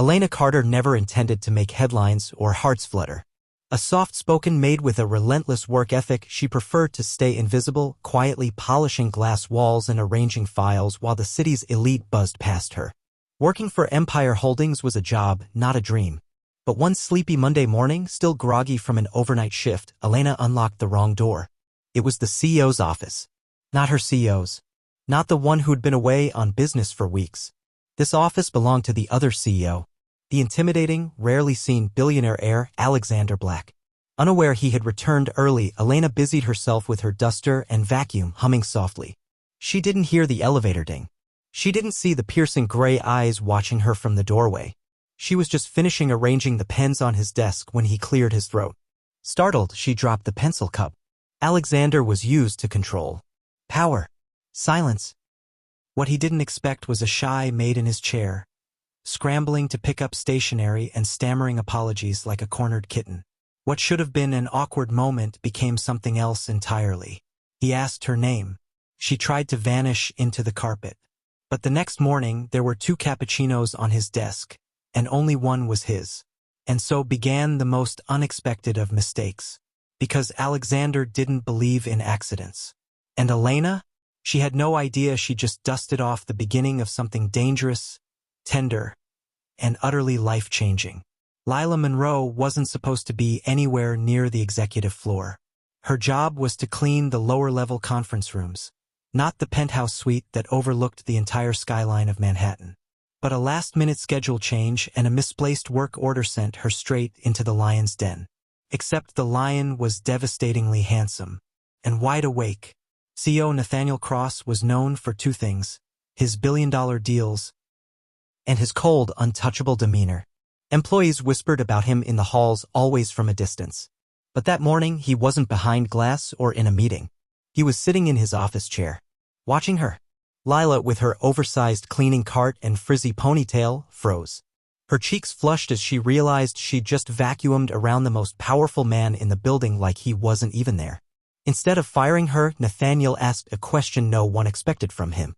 Elena Carter never intended to make headlines or hearts flutter. A soft-spoken maid with a relentless work ethic, she preferred to stay invisible, quietly polishing glass walls and arranging files while the city's elite buzzed past her. Working for Empire Holdings was a job, not a dream. But one sleepy Monday morning, still groggy from an overnight shift, Elena unlocked the wrong door. It was the CEO's office. Not her CEO's. Not the one who'd been away on business for weeks. This office belonged to the other CEO. The intimidating, rarely seen billionaire heir, Alexander Black. Unaware he had returned early, Elena busied herself with her duster and vacuum, humming softly. She didn't hear the elevator ding. She didn't see the piercing gray eyes watching her from the doorway. She was just finishing arranging the pens on his desk when he cleared his throat. Startled, she dropped the pencil cup. Alexander was used to control. Power. Silence. What he didn't expect was a shy maid in his chair, scrambling to pick up stationery and stammering apologies like a cornered kitten. What should have been an awkward moment became something else entirely. He asked her name. She tried to vanish into the carpet. But the next morning, there were 2 cappuccinos on his desk, and only one was his. And so began the most unexpected of mistakes. Because Alexander didn't believe in accidents. And Elena? She had no idea she just dusted off the beginning of something dangerous, tender, and utterly life-changing. Lila Monroe wasn't supposed to be anywhere near the executive floor. Her job was to clean the lower-level conference rooms, not the penthouse suite that overlooked the entire skyline of Manhattan. But a last-minute schedule change and a misplaced work order sent her straight into the lion's den. Except the lion was devastatingly handsome and wide awake. CEO Nathaniel Cross was known for 2 things: his billion-dollar deals and his cold, untouchable demeanor. Employees whispered about him in the halls, always from a distance. But that morning, he wasn't behind glass or in a meeting. He was sitting in his office chair, watching her. Lila, with her oversized cleaning cart and frizzy ponytail, froze. Her cheeks flushed as she realized she'd just vacuumed around the most powerful man in the building like he wasn't even there. Instead of firing her, Nathaniel asked a question no one expected from him.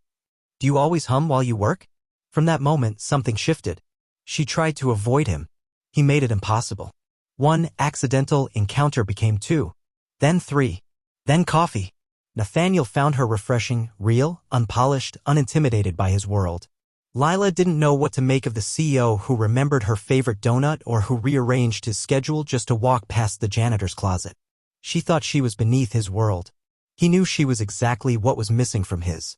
"Do you always hum while you work?" From that moment, something shifted. She tried to avoid him. He made it impossible. 1 accidental encounter became 2, then 3, then coffee. Nathaniel found her refreshing, real, unpolished, unintimidated by his world. Lila didn't know what to make of the CEO who remembered her favorite donut or who rearranged his schedule just to walk past the janitor's closet. She thought she was beneath his world. He knew she was exactly what was missing from his.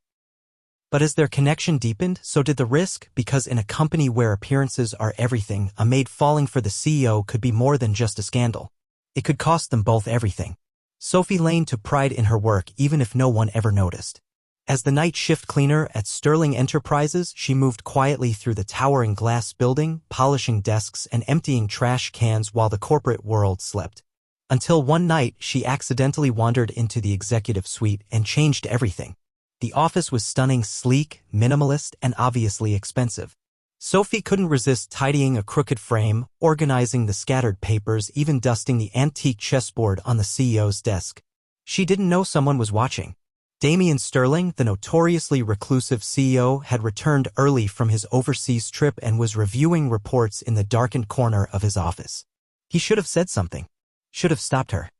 But as their connection deepened, so did the risk, because in a company where appearances are everything, a maid falling for the CEO could be more than just a scandal. It could cost them both everything. Sophie Lane took pride in her work even if no one ever noticed. As the night shift cleaner at Sterling Enterprises, she moved quietly through the towering glass building, polishing desks and emptying trash cans while the corporate world slept. Until one night, she accidentally wandered into the executive suite and changed everything. The office was stunning, sleek, minimalist, and obviously expensive. Sophie couldn't resist tidying a crooked frame, organizing the scattered papers, even dusting the antique chessboard on the CEO's desk. She didn't know someone was watching. Damian Sterling, the notoriously reclusive CEO, had returned early from his overseas trip and was reviewing reports in the darkened corner of his office. He should have said something. Should have stopped her.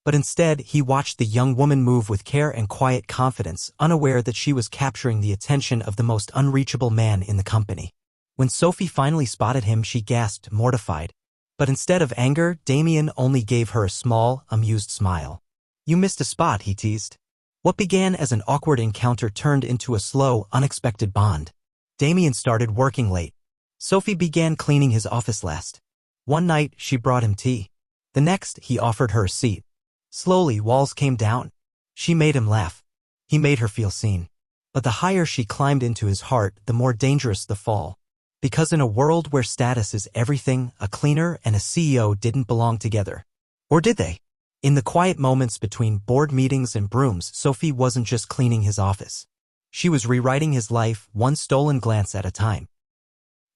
But instead, he watched the young woman move with care and quiet confidence, unaware that she was capturing the attention of the most unreachable man in the company. When Sophie finally spotted him, she gasped, mortified. But instead of anger, Damian only gave her a small, amused smile. "You missed a spot," he teased. What began as an awkward encounter turned into a slow, unexpected bond. Damian started working late. Sophie began cleaning his office last. One night, she brought him tea. The next, he offered her a seat. Slowly, walls came down. She made him laugh. He made her feel seen. But the higher she climbed into his heart, the more dangerous the fall. Because in a world where status is everything, a cleaner and a CEO didn't belong together. Or did they? In the quiet moments between board meetings and brooms, Sophie wasn't just cleaning his office. She was rewriting his life, one stolen glance at a time.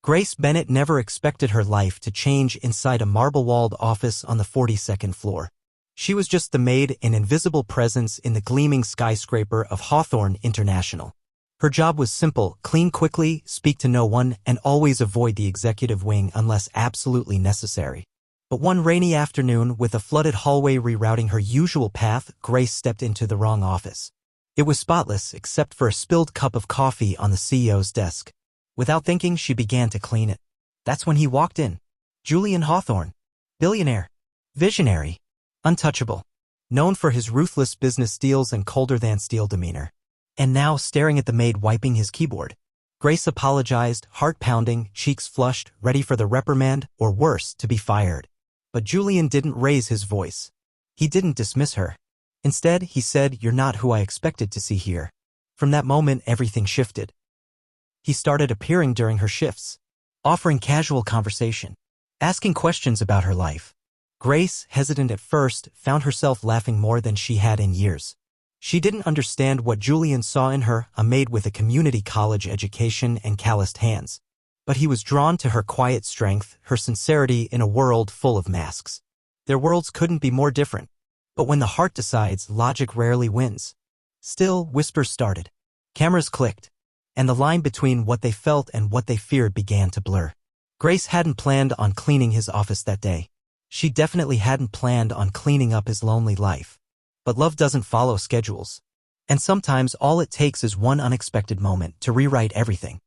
Grace Bennett never expected her life to change inside a marble-walled office on the 42nd floor. She was just the maid, an invisible presence in the gleaming skyscraper of Hawthorne International. Her job was simple: clean quickly, speak to no one, and always avoid the executive wing unless absolutely necessary. But one rainy afternoon, with a flooded hallway rerouting her usual path, Grace stepped into the wrong office. It was spotless except for a spilled cup of coffee on the CEO's desk. Without thinking, she began to clean it. That's when he walked in. Julian Hawthorne. Billionaire. Visionary. Untouchable. Known for his ruthless business deals and colder-than-steel demeanor. And now, staring at the maid wiping his keyboard. Grace apologized, heart pounding, cheeks flushed, ready for the reprimand, or worse, to be fired. But Julian didn't raise his voice. He didn't dismiss her. Instead, he said, "You're not who I expected to see here." From that moment, everything shifted. He started appearing during her shifts, offering casual conversation, asking questions about her life. Grace, hesitant at first, found herself laughing more than she had in years. She didn't understand what Julian saw in her, a maid with a community college education and calloused hands. But he was drawn to her quiet strength, her sincerity in a world full of masks. Their worlds couldn't be more different. But when the heart decides, logic rarely wins. Still, whispers started. Cameras clicked. And the line between what they felt and what they feared began to blur. Grace hadn't planned on cleaning his office that day. She definitely hadn't planned on cleaning up his lonely life. But love doesn't follow schedules. And sometimes all it takes is one unexpected moment to rewrite everything.